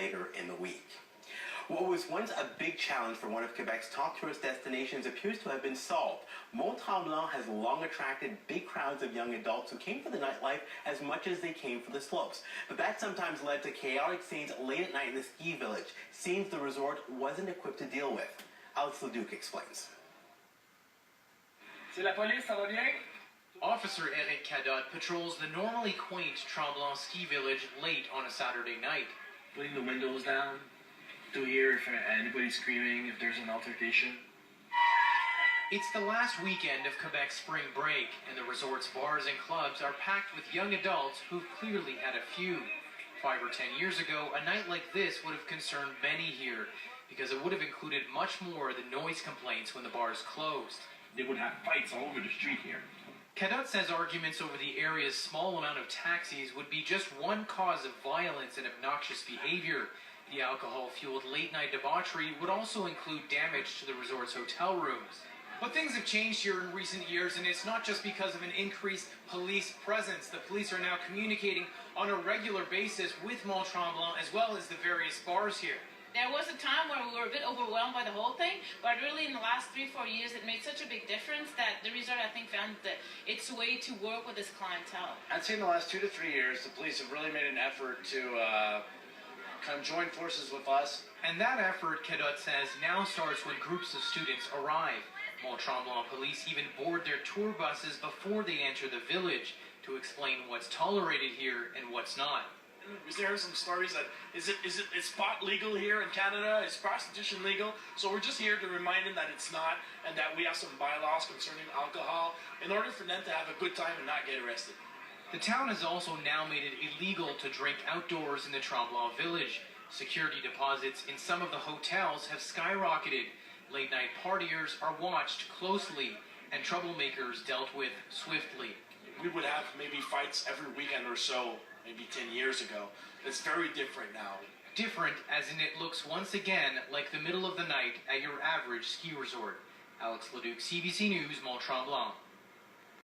later in the week. What was once a big challenge for one of Quebec's top tourist destinations appears to have been solved. Mont-Tremblant has long attracted big crowds of young adults who came for the nightlife as much as they came for the slopes. But that sometimes led to chaotic scenes late at night in the ski village, scenes the resort wasn't equipped to deal with. Alex Leduc explains. C'est la police, ça va bien? Officer Eric Cadotte patrols the normally quaint Tremblant ski village late on a Saturday night. Putting the windows down to hear if anybody's screaming, if there's an altercation. It's the last weekend of Quebec's spring break, and the resort's bars and clubs are packed with young adults who've clearly had a few. 5 or 10 years ago, a night like this would have concerned many here, because it would have included much more than noise complaints when the bars closed. They would have fights all over the street here. Cadotte says arguments over the area's small amount of taxis would be just one cause of violence and obnoxious behavior. The alcohol-fueled late-night debauchery would also include damage to the resort's hotel rooms. But things have changed here in recent years, and it's not just because of an increased police presence. The police are now communicating on a regular basis with Mont-Tremblant as well as the various bars here. There was a time where we were a bit overwhelmed by the whole thing, but really in the last 3-4 years it made such a big difference that the resort, I think, found that its way to work with its clientele. I'd say in the last 2 to 3 years, the police have really made an effort to kind of join forces with us. And that effort, Cadotte says, now starts when groups of students arrive. Mont-Tremblant police even board their tour buses before they enter the village to explain what's tolerated here and what's not. Is there some stories that is pot legal here in Canada? Is prostitution legal? So we're just here to remind them that it's not, and that we have some bylaws concerning alcohol in order for them to have a good time and not get arrested. The town has also now made it illegal to drink outdoors in the Tremblant village. Security deposits in some of the hotels have skyrocketed. Late-night partiers are watched closely, and troublemakers dealt with swiftly. We would have maybe fights every weekend or so, maybe 10 years ago. It's very different now. Different as in it looks once again like the middle of the night at your average ski resort. Alex Leduc, CBC News, Mont-Tremblant.